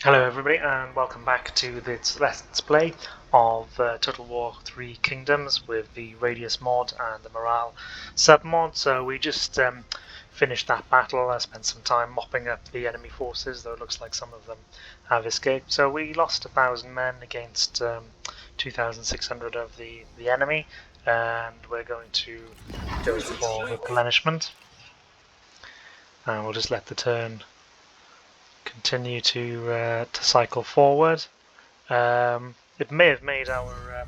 Hello everybody and welcome back to this Let's Play of Total War 3 Kingdoms with the Radious mod and the Morale sub-mod. So we just finished that battle. I spent some time mopping up the enemy forces, though it looks like some of them have escaped. So we lost 1,000 men against 2,600 of the enemy, and we're going to go for replenishment. And we'll just let the turn continue to cycle forward. It may have made our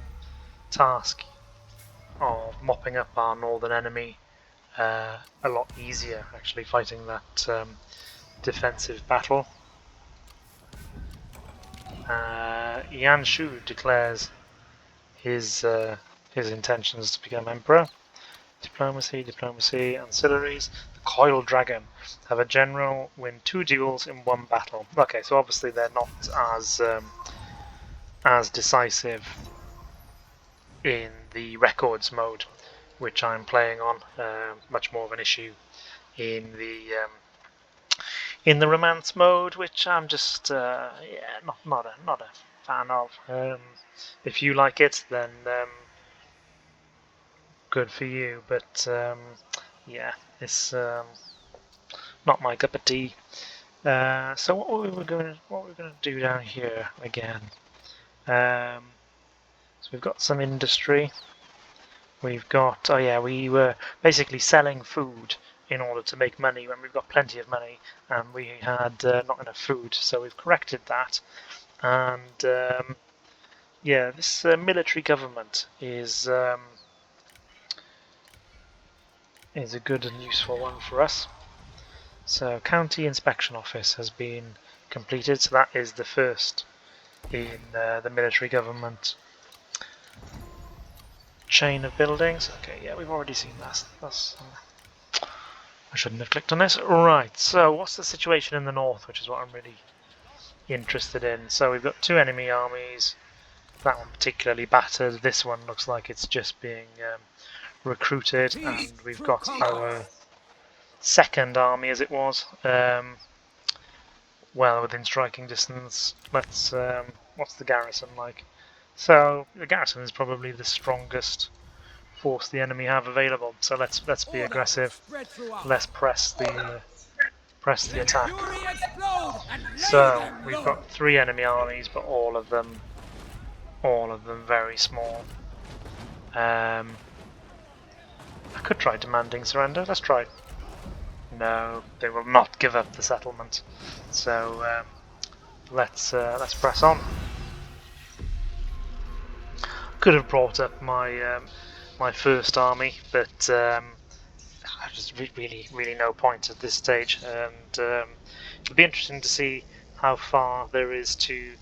task of mopping up our northern enemy a lot easier, actually, fighting that defensive battle. Yan Shu declares his intentions to become emperor. Diplomacy, ancillaries. The Coiled Dragon. Have a general, win 2 duels in 1 battle. Okay, so obviously they're not as decisive in the records mode, which I'm playing on. Much more of an issue in the romance mode, which I'm just not a fan of. If you like it, then good for you, but yeah, it's not my cup of tea. So what we're going to do down here again? So we've got some industry. We've got we were basically selling food in order to make money when we've got plenty of money, and we had not enough food. So we've corrected that, and yeah, this military government is a good and useful one for us. So County Inspection Office has been completed, so that is the first in the military government chain of buildings. Okay, yeah, we've already seen that. I shouldn't have clicked on this. Right, so what's the situation in the north, which is what I'm really interested in. So we've got 2 enemy armies, that one particularly battered, this one looks like it's just being recruited, and we've got our second army, as it was, well within striking distance. Let's what's the garrison like? So the garrison is probably the strongest force the enemy have available. So let's be aggressive. Let's press the attack. So we've got 3 enemy armies, but all of them very small. I could try demanding surrender. Let's try. No, they will not give up the settlement. So let's press on. Could have brought up my my first army, but there's really no point at this stage. And it'll be interesting to see how far there is to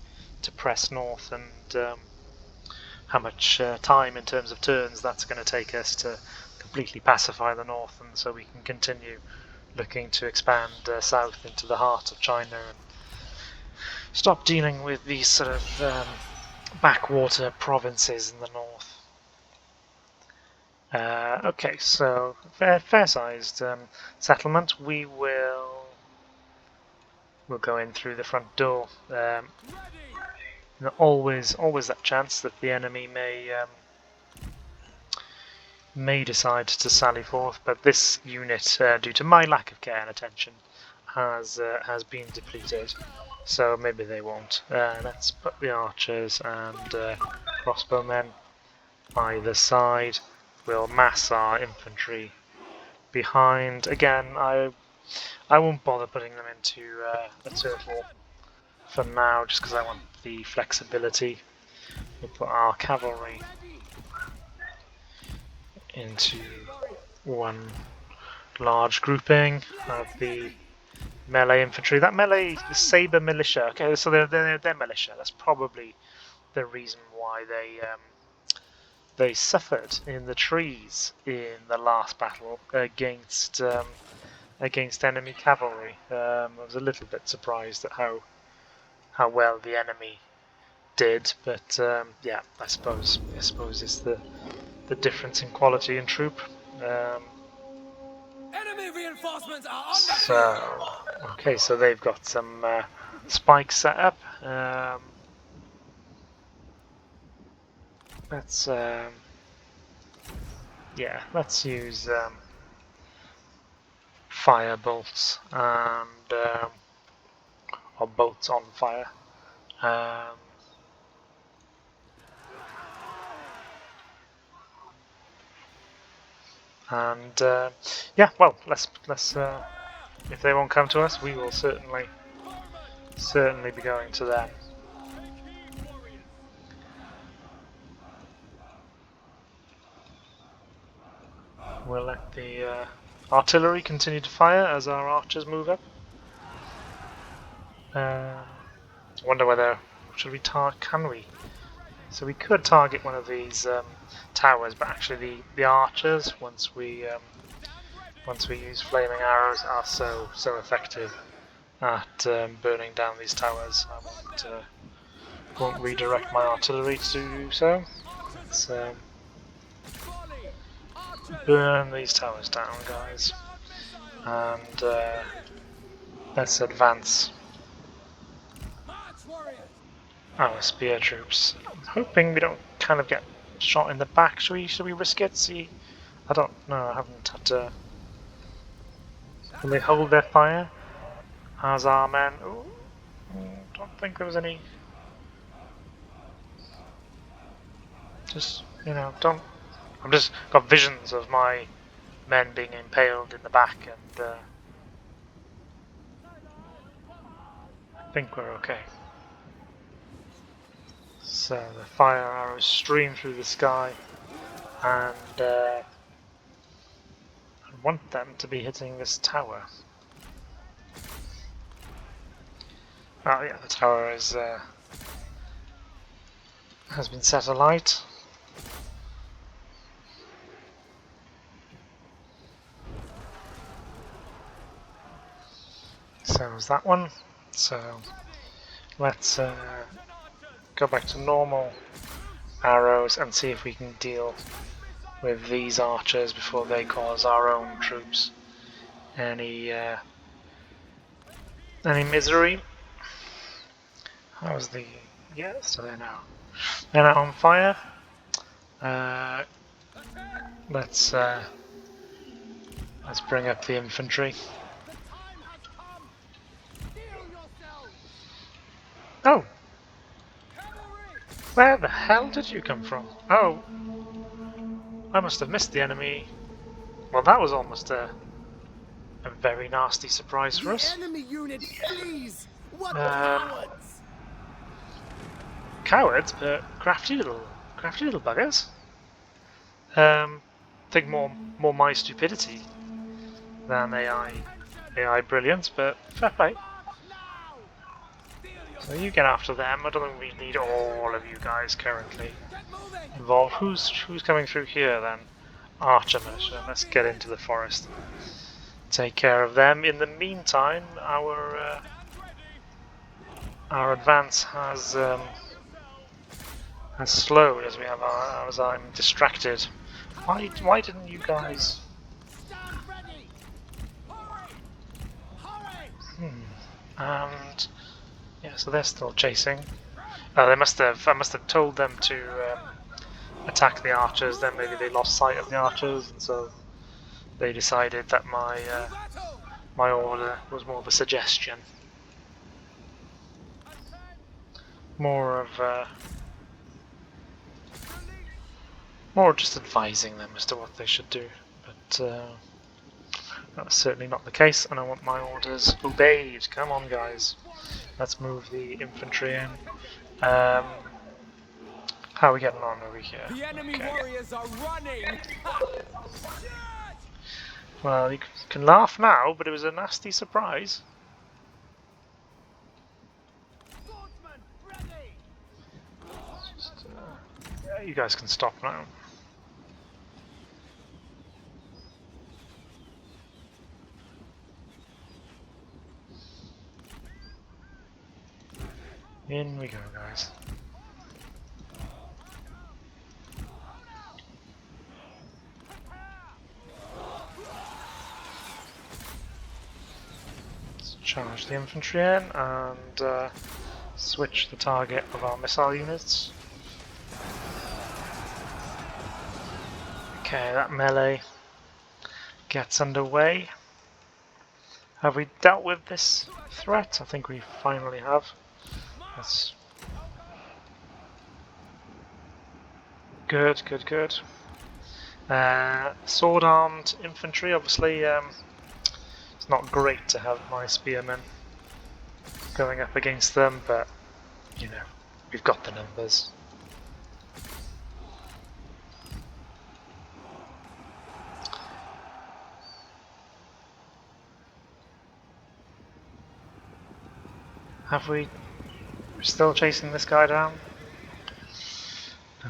press north, and how much time in terms of turns that's going to take us to completely pacify the north, and so we can continue looking to expand south into the heart of China and stop dealing with these sort of backwater provinces in the north. Okay, so fair-sized settlement. We'll go in through the front door. Always that chance that the enemy may decide to sally forth, but this unit, due to my lack of care and attention, has been depleted, so maybe they won't. Let's put the archers and crossbowmen either side. We'll mass our infantry behind. Again, I won't bother putting them into a turtle for now, just because I want the flexibility. We'll put our cavalry into one large grouping of the melee infantry. That melee, the saber militia. Okay, so they're militia. That's probably the reason why they suffered in the trees in the last battle against enemy cavalry. I was a little bit surprised at how well the enemy did, but yeah, I suppose it's the difference in quality and troop. Enemy reinforcements are on the So okay, so they've got some spike setup. Let's yeah, let's use fire bolts and or bolts on fire. And yeah, well, let's if they won't come to us, we will certainly be going to them. We'll let the artillery continue to fire as our archers move up. I wonder whether should we can we? So we could target one of these towers, but actually the archers, once we use flaming arrows, are so effective at burning down these towers. I won't redirect my artillery to do so. Let's burn these towers down, guys, and let's advance our spear troops. I'm hoping we don't kind of get shot in the back. Should we risk it? See, I don't know. I haven't had to. Can they hold their fire as our men? Ooh, don't think there was any. Just don't. I've just got visions of my men being impaled in the back, and I think we're okay. So the fire arrows stream through the sky, and I want them to be hitting this tower. Oh yeah, the tower is has been set alight. So is that one. So let's go back to normal arrows and see if we can deal with these archers before they cause our own troops any misery. How's the so they're now on fire. Let's bring up the infantry. Oh! Where the hell did you come from? Oh! I must have missed the enemy. Well, that was almost a very nasty surprise for us. Enemy unit, please! What cowards! Cowards, but crafty little buggers. Think more my stupidity than AI brilliance, but fair play. So you get after them. I don't think we need all of you guys currently involved. Who's coming through here then? Archer militia. Let's get into the forest. Take care of them. In the meantime, our advance has slowed as as I'm distracted. Why didn't you guys? And yeah, so they're still chasing. I must have told them to attack the archers. Then maybe they lost sight of the archers, and so they decided that my order was more of a suggestion, more just advising them as to what they should do. But that's certainly not the case, and I want my orders obeyed. Come on, guys. Let's move the infantry in. How are we getting on over here? The enemy warriors are running! Well, you can laugh now, but it was a nasty surprise. Yeah, you guys can stop now. In we go, guys. Let's charge the infantry in and switch the target of our missile units. Okay, that melee gets underway. Have we dealt with this threat? I think we finally have. That's good, good, good. Sword-armed infantry, obviously, it's not great to have my spearmen going up against them, but, you know, we've got the numbers. Have we... We're still chasing this guy down?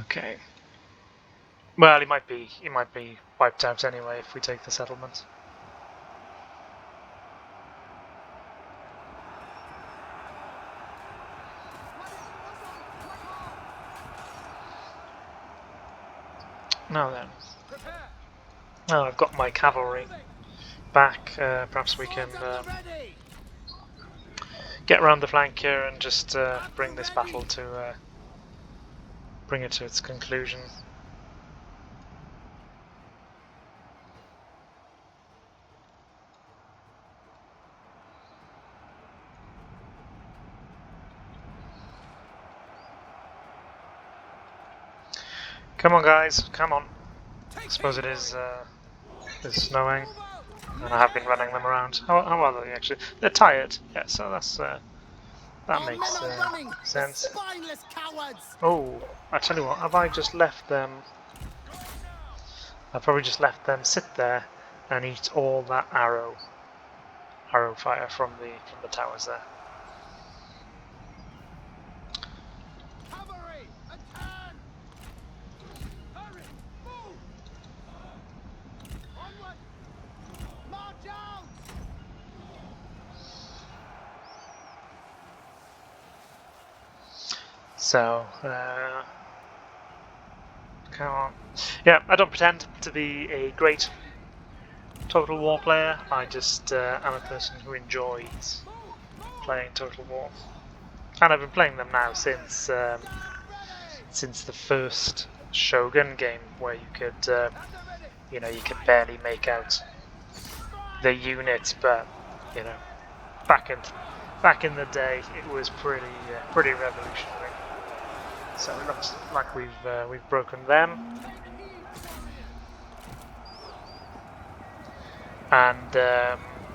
Okay. Well, he might be wiped out anyway if we take the settlement. Now then. Oh, I've got my cavalry back. Perhaps we can get around the flank here and just bring this battle to bring it to its conclusion. Come on, guys! Come on! I suppose it is snowing, and I have been running them around. How are they actually? They're tired. Yeah, so that's that makes sense. Oh, I tell you what, have I just left them? I've probably just left them sit there and eat all that arrow fire from the towers there. So, come on. Yeah, I don't pretend to be a great Total War player. I just am a person who enjoys playing Total War, and I've been playing them now since the first Shogun game, where you could, you know, you could barely make out the units, but you know, back in the day, it was pretty revolutionary. So it looks like we've broken them, and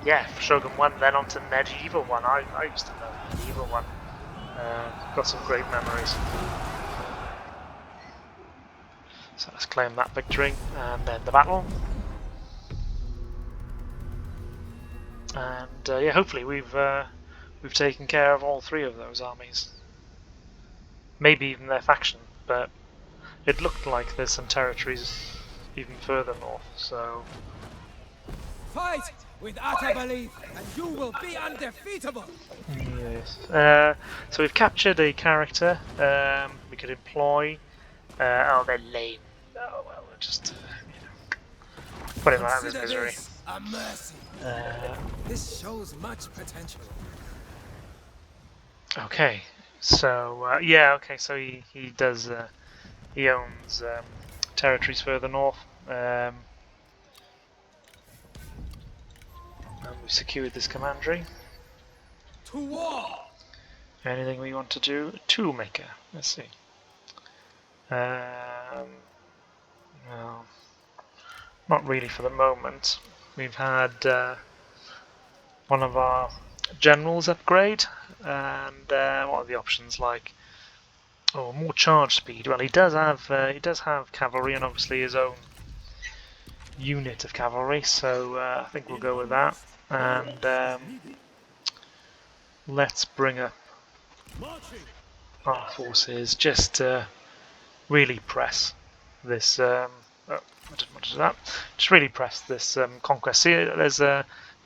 yeah, Shogun 1, then on to Medieval 1. I used to know Medieval 1. Got some great memories. So let's claim that victory and end the battle. And yeah, hopefully we've taken care of all three of those armies. Maybe even their faction, but it looked like there's some territories even further north, so... Fight with utter belief, and you will be undefeatable! Yes. So we've captured a character we could employ. Oh, they're lame. Oh, well, we'll just, you know, put him out of his misery. A mercy. This shows much potential. Okay. So yeah, okay. So he does he owns territories further north, and we've secured this commandery. To war. Anything we want to do? Toolmaker. Let's see. No, not really for the moment. We've had one of our generals upgrade, and what are the options like? Oh, more charge speed. Well, he does have cavalry, and obviously his own unit of cavalry. So I think we'll go with that. And let's bring up our forces just to really press this. Oh, I didn't want to do that. Just really press this conquest. See, there's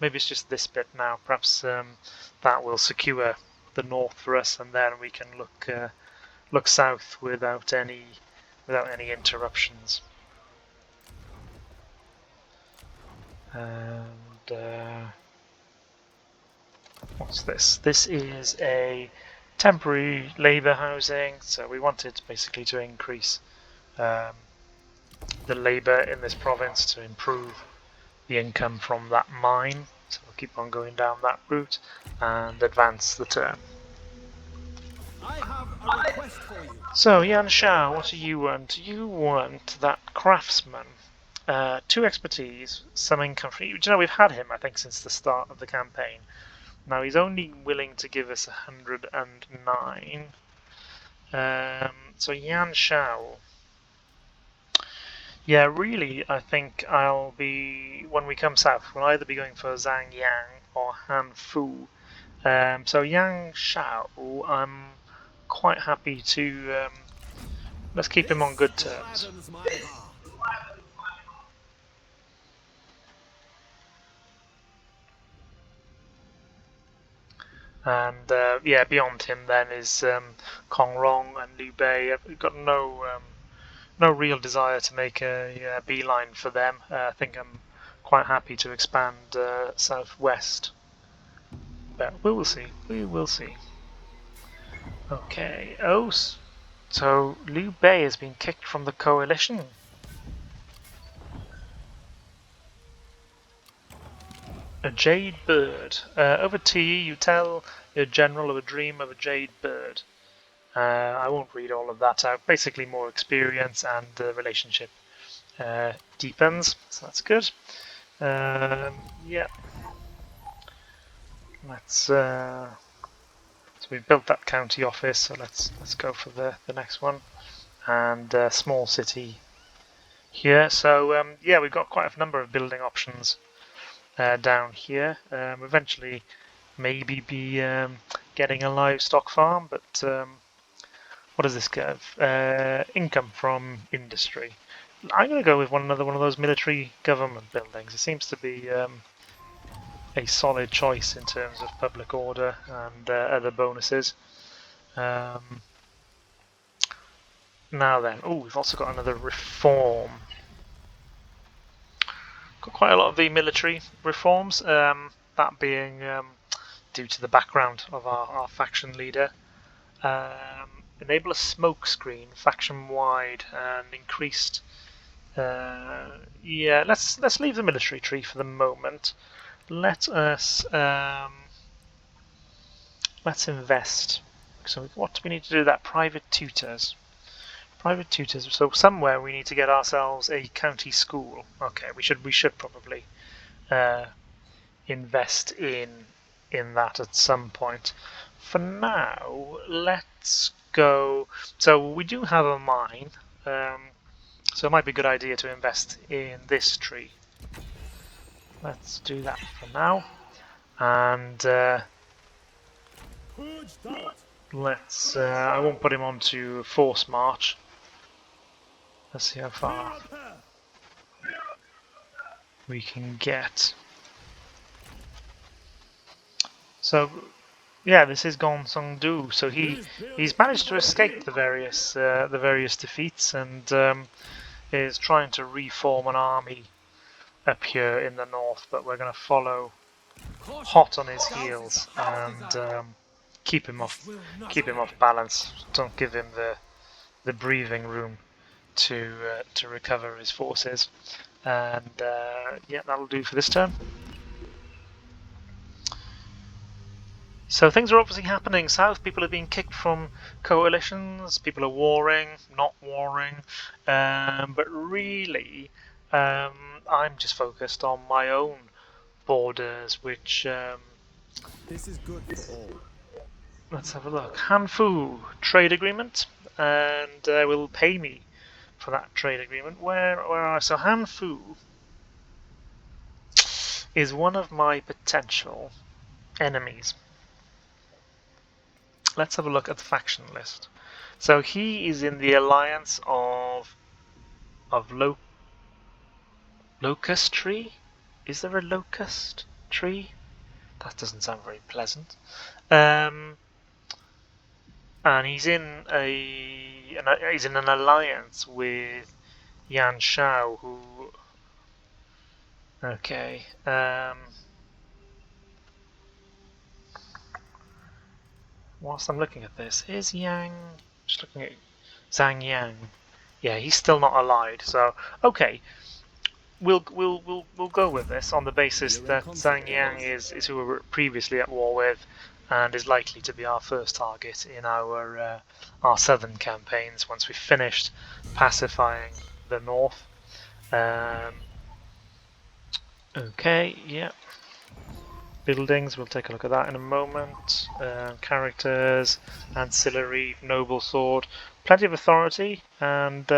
maybe it's just this bit now. Perhaps that will secure the north for us, and then we can look south without any interruptions. And What's this? This is a temporary labour housing, so we wanted basically to increase the labour in this province to improve the income from that mine. So we'll keep on going down that route and advance the turn. I have a request for you. So Yan Shao, what do you want? You want that craftsman. 2 expertise, some income. Do you know we've had him, I think, since the start of the campaign. Now he's only willing to give us 109. So Yan Shao. Yeah, really, I think I'll be, when we come south, we'll either be going for Zhang Yang or Han Fu. So Yang Shao, I'm quite happy to, let's keep him on good terms. Gladdens my heart. And yeah, beyond him then is Kong Rong and Liu Bei. We've got no real desire to make a beeline for them. I think I'm quite happy to expand southwest. But we will see. We will see. Okay. Oh, so Liu Bei has been kicked from the coalition. A jade bird. Over to you. You tell your general of a dream of a jade bird. I won't read all of that out. Basically, more experience and the relationship deepens, so that's good. Yeah. Let's. So we've built that county office. So let's go for the next one, and small city here. So yeah, we've got quite a number of building options down here. Eventually, maybe be getting a livestock farm, but. What does this give? Income from industry. I'm going to go with another one of those military government buildings. It seems to be a solid choice in terms of public order and other bonuses. Now then, oh, we've also got another reform. Got quite a lot of the military reforms, that being due to the background of our faction leader. Enable a smoke screen faction-wide and increased. Yeah, let's leave the military tree for the moment. Let us let's invest. So what do we need to do? That private tutors. Private tutors. So somewhere we need to get ourselves a county school. Okay, we should probably invest in that at some point. For now, let's go. So we do have a mine, so it might be a good idea to invest in this tree. Let's do that for now, and let's. I won't put him onto force march. Let's see how far we can get. So yeah, this is Gong Song Du. So he's managed to escape the various defeats and is trying to reform an army up here in the north. But we're going to follow hot on his heels and keep him off balance. Don't give him the breathing room to recover his forces. And yeah, that'll do for this turn. So things are obviously happening south. People are being kicked from coalitions. People are warring, not warring. But really, I'm just focused on my own borders, which... This is good for all. Let's have a look. Hanfu trade agreement, and will pay me for that trade agreement. Where are so Hanfu is one of my potential enemies. Let's have a look at the faction list. So he is in the alliance of Locust Tree. Is there a Locust Tree? That doesn't sound very pleasant. And he's in an alliance with Yan Shao, who. Okay. whilst I'm looking at this, is Yang... Just looking at Zhang Yang. Yeah, he's still not allied, so... Okay, we'll go with this on the basis that Zhang Yang is who we were previously at war with, and is likely to be our first target in our southern campaigns once we've finished pacifying the north. Okay, yeah. Buildings, we'll take a look at that in a moment. Characters, ancillary, noble sword, plenty of authority, and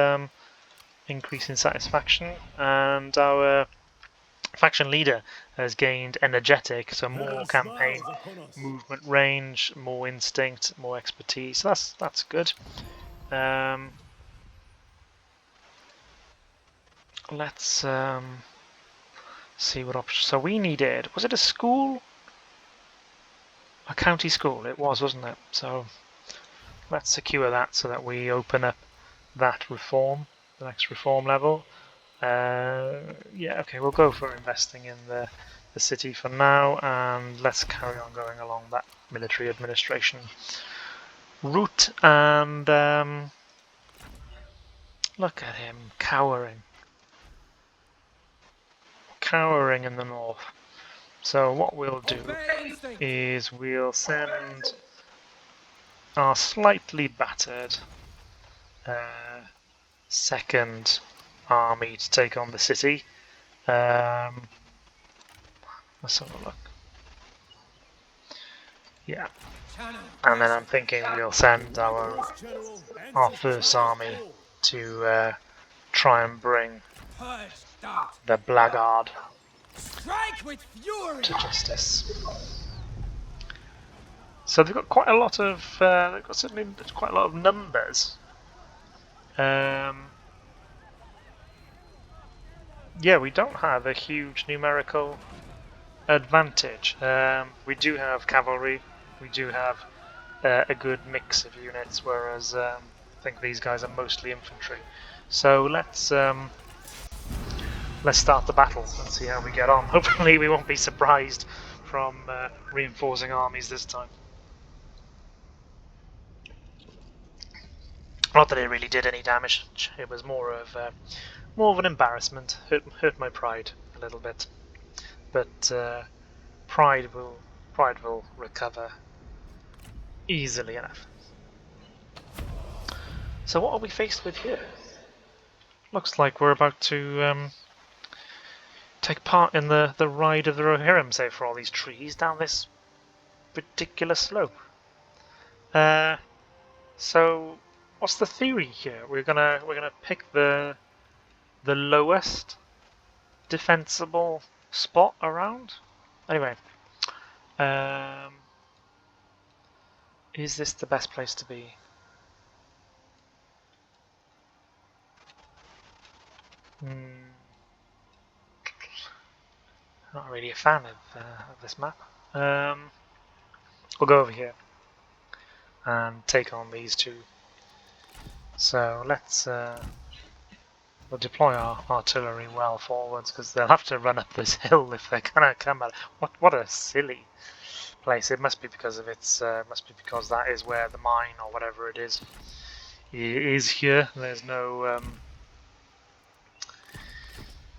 increase in satisfaction. And our faction leader has gained energetic, so more campaign movement range, more instinct, more expertise. So that's good. Let's see what options. So we needed. Was it a school? A county school. It was, wasn't it? So let's secure that so that we open up that reform, the next reform level. Yeah, okay, we'll go for investing in the city for now, and let's carry on going along that military administration route. And look at him cowering in the north. So what we'll do is we'll send our slightly battered second army to take on the city. Let's have a look. Yeah. And then I'm thinking we'll send our first army to try and bring the blackguard to justice. So they've got quite a lot of certainly quite a lot of numbers. Yeah, we don't have a huge numerical advantage. We do have cavalry, we do have a good mix of units, whereas I think these guys are mostly infantry. So let's start the battle and see how we get on. Hopefully we won't be surprised from reinforcing armies this time. Not that it really did any damage. It was more of an embarrassment. Hurt my pride a little bit, but pride will recover easily enough. So what are we faced with here? Looks like we're about to take part in the ride of the Rohirrim, say, for all these trees down this ridiculous slope. So what's the theory here? We're gonna pick the lowest defensible spot around. Anyway, is this the best place to be? Not really a fan of this map. We'll go over here and take on these two. So let's we'll deploy our artillery well forwards, because they'll have to run up this hill if they're gonna come at. What a silly place! It must be because of its. Must be because that is where the mine or whatever it is here. There's no.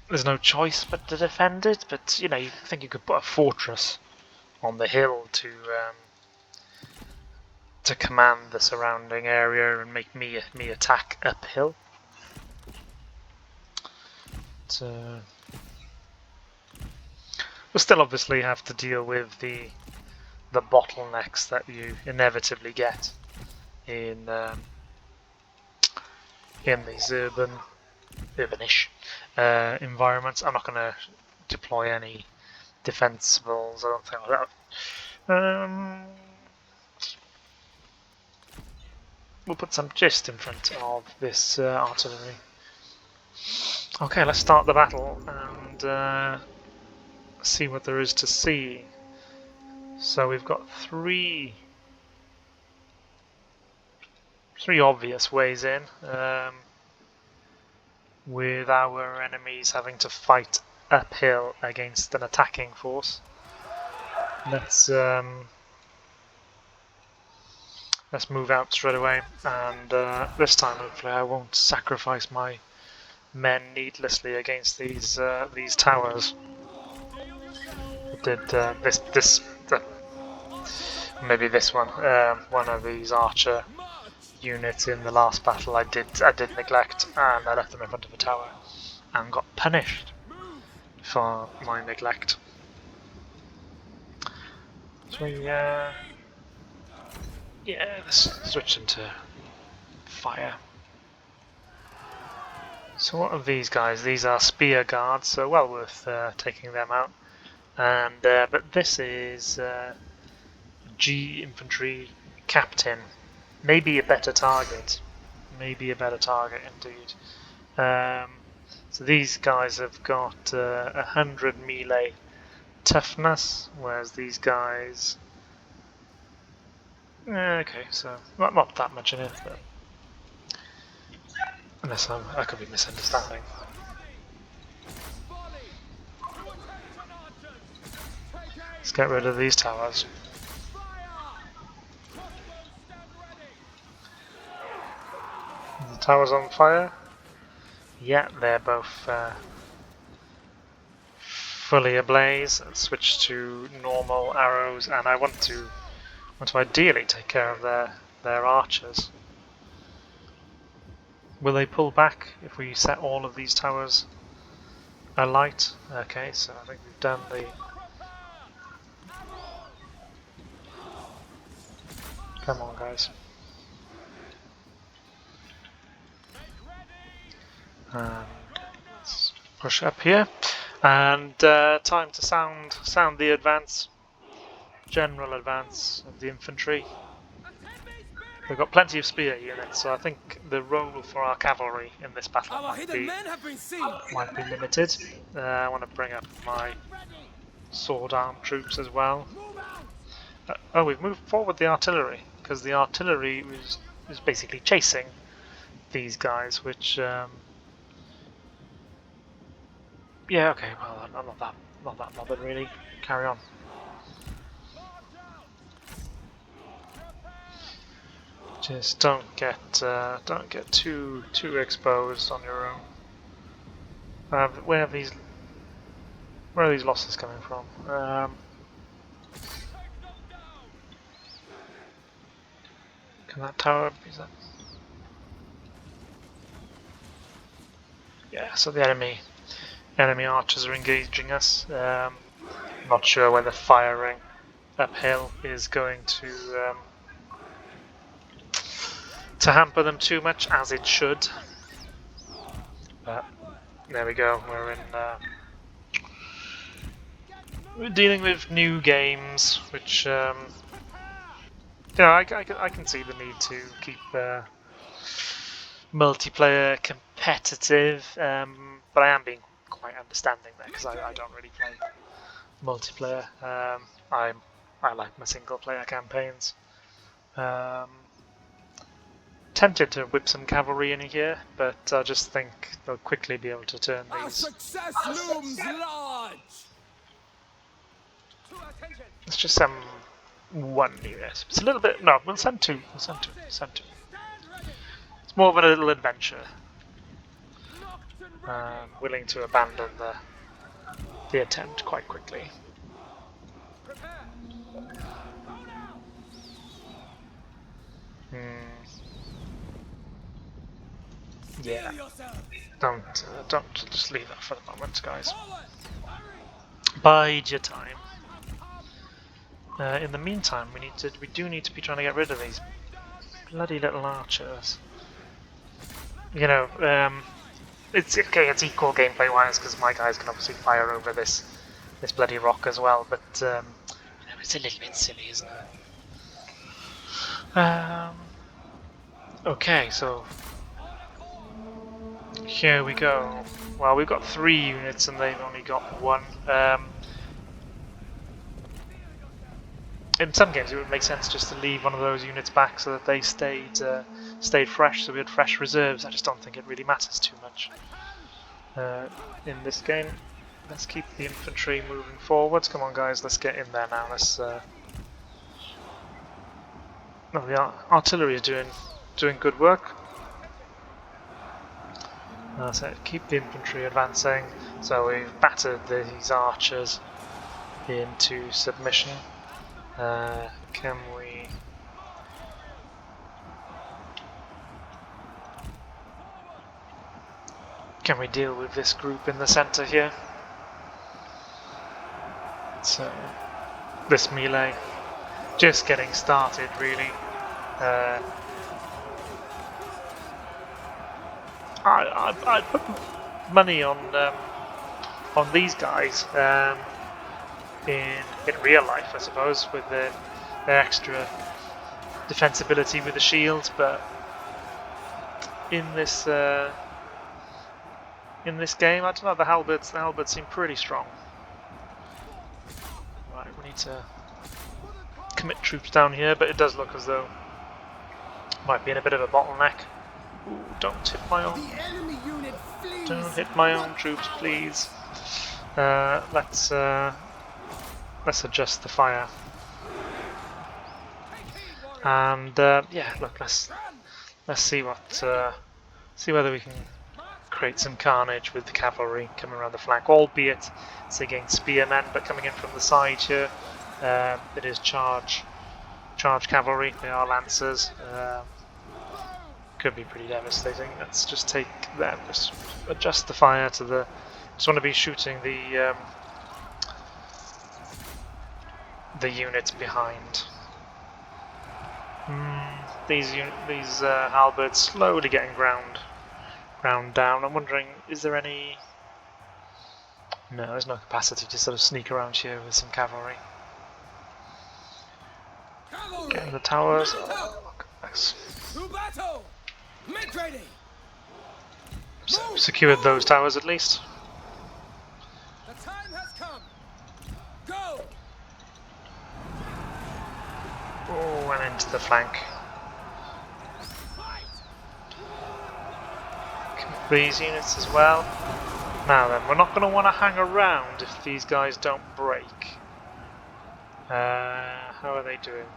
There's no choice but to defend it. But you know, you think you could put a fortress on the hill to command the surrounding area and make me attack uphill. We'll still obviously have to deal with the bottlenecks that you inevitably get in these urbanish environments. I'm not going to deploy any defensibles. I don't think that. We'll put some just in front of this artillery. Okay, let's start the battle and see what there is to see. So we've got three obvious ways in, with our enemies having to fight uphill against an attacking force. Let's let's move out straight away, and this time hopefully I won't sacrifice my men needlessly against these towers. I did maybe this one of these archer units in the last battle I did neglect, and I left them in front of a tower and got punished for my neglect. So yeah, let's switch them to fire. So what are these guys? These are spear guards, so well worth taking them out. And but this is G infantry captain. Maybe a better target. Maybe a better target indeed. So these guys have got 100 melee toughness, whereas these guys... okay, so not that much in it, but unless I could be misunderstanding. Let's get rid of these towers. The towers on fire? Yeah, they're both fully ablaze. Let's switch to normal arrows, and I want to ideally take care of their archers. Will they pull back if we set all of these towers alight? Okay, so I think we've done the... Come on, guys. And let's push up here, and time to sound the advance, general advance of the infantry. We've got plenty of spear units, so I think the role for our cavalry in this battle might be limited. I want to bring up my sword arm troops as well. Oh, we've moved forward the artillery, because the artillery was basically chasing these guys, which yeah, okay, well, I'm not that bothered really. Carry on. Just don't get too exposed on your own. Where are these losses coming from? Can that tower be that? Yeah, so the enemy archers are engaging us. Not sure whether firing uphill is going to hamper them too much, as it should. But there we go. We're dealing with new games, which I can see the need to keep multiplayer competitive, but I am being quite understanding there because I don't really play multiplayer. I like my single player campaigns. Tempted to whip some cavalry in here, but I just think they'll quickly be able to turn these. Our success looms large. Let's just send one unit. It's a little bit. No, we'll send two. Send two. It's more of a little adventure. Willing to abandon the attempt quite quickly. Yeah. Don't just leave that for the moment, guys. Bide your time. In the meantime, we do need to be trying to get rid of these bloody little archers. You know, it's okay. It's equal gameplay wise because my guys can obviously fire over this bloody rock as well. But you know, it's a little bit silly, isn't it? Okay, so here we go. Well, we've got 3 units and they've only got 1. In some games it would make sense just to leave one of those units back so that they stayed fresh, so we had fresh reserves. I just don't think it really matters too much in this game. Let's keep the infantry moving forwards. Come on guys, let's get in there now. No, the artillery is doing good work. So keep the infantry advancing. So we've battered these archers into submission. Can we deal with this group in the centre here? So this melee just getting started, really. I put money on these guys in real life, I suppose, with their extra defensibility with the shields, but in this game, I don't know. The halberds seem pretty strong. Right, we need to commit troops down here, but it does look as though might be in a bit of a bottleneck. Ooh, don't hit my own. Don't hit my own troops, please. Let's adjust the fire. And yeah, look, let's see whether we can create some carnage with the cavalry coming around the flank. Albeit it's against spearmen, but coming in from the side here, it is charge cavalry. They are lancers. Could be pretty devastating. Let's just take them. Just adjust the fire to the. Just want to be shooting the units behind. These halberds slowly getting ground down. I'm wondering, is there any? No, there's no capacity to sort of sneak around here with some cavalry. Getting the towers. Oh, nice. So secured those towers at least. The time has come. Go. Oh, and into the flank. Commit these units as well. Now then, we're not going to want to hang around if these guys don't break. How are they doing?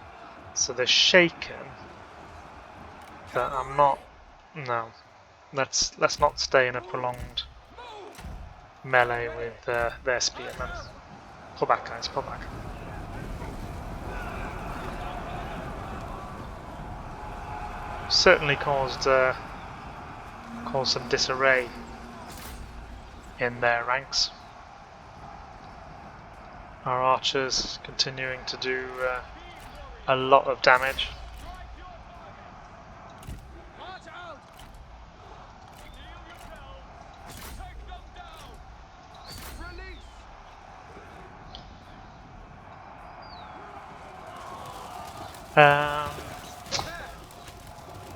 So they're shaken. But I'm not. No. Let's not stay in a prolonged melee with their spearmen. Pull back, guys. Pull back. Certainly caused some disarray in their ranks. Our archers continuing to do a lot of damage.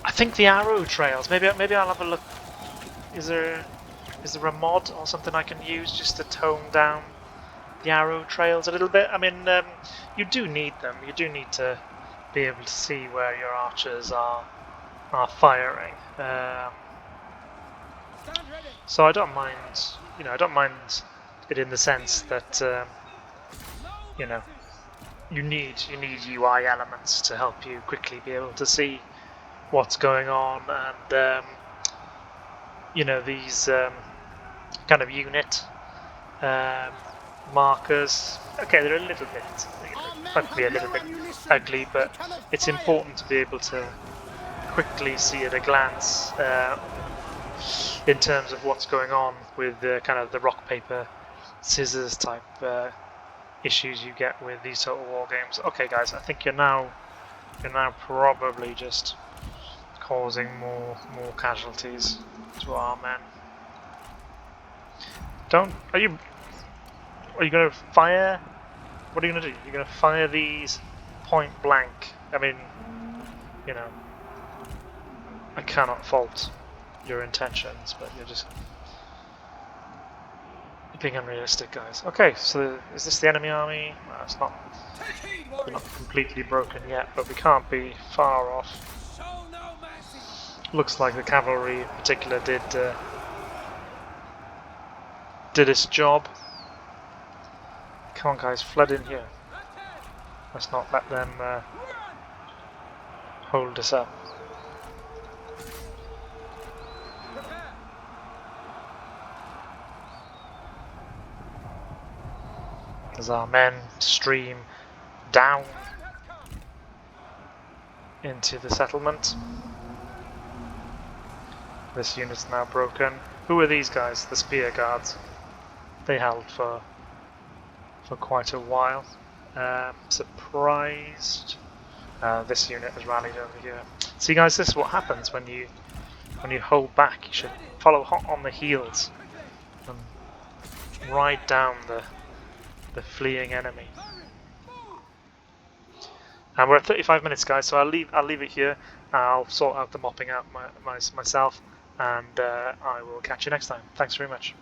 I think the arrow trails. Maybe I'll have a look. Is there a mod or something I can use just to tone down the arrow trails a little bit? I mean, you do need them. You do need to be able to see where your archers are firing. So I don't mind. I don't mind it in the sense that you need UI elements to help you quickly be able to see what's going on, and these kind of unit markers. Okay, they're a little bit, might be a little bit ugly, but it's important to be able to quickly see at a glance in terms of what's going on with the kind of the rock paper scissors type issues you get with these Total War games. Okay, guys, I think you're now probably just causing more casualties to our men. Are you going to fire? What are you going to do? You're going to fire these point blank? I mean, I cannot fault your intentions, but you're just being unrealistic, guys. Okay, so is this the enemy army? No, it's not. We're not completely broken yet, but we can't be far off. Looks like the cavalry in particular did its job. Come on, guys, flood in here. Let's not let them hold us up. As our men stream down into the settlement. This unit's now broken. Who are these guys? The spear guards. They held for quite a while. Surprised. This unit has rallied over here. See, guys, this is what happens when you hold back. You should follow hot on the heels and ride down the fleeing enemy. And we're at 35 minutes, guys. So I'll leave it here. I'll sort out the mopping out myself, and I will catch you next time. Thanks very much.